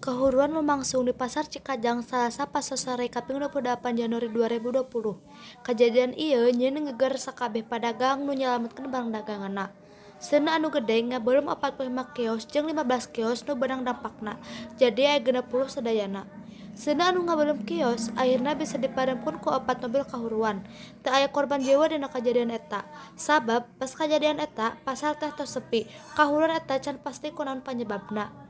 Kahuruan lumangsung di Pasar Cikajang Salasa pas sore kaping 28 Januari 2020. Kejadian ieu nyeun ngeugeur sakabeh padagang nu nyalametkeun barang daganganna. Seuneu anu gede ngabeulem 45 kios jeung 15 kios nu beunang dampakna. Jadi aya 60 sadayana. Seuneu anu ngabeulem kios akhirna bisa dipadamkeun ku 4 mobil kahuruan. Teu aya korban jiwa dina kajadian eta. Sabab pas kajadian eta pasar teh tos sepi. Kahuruan eta can pasti kunaon panyebabna.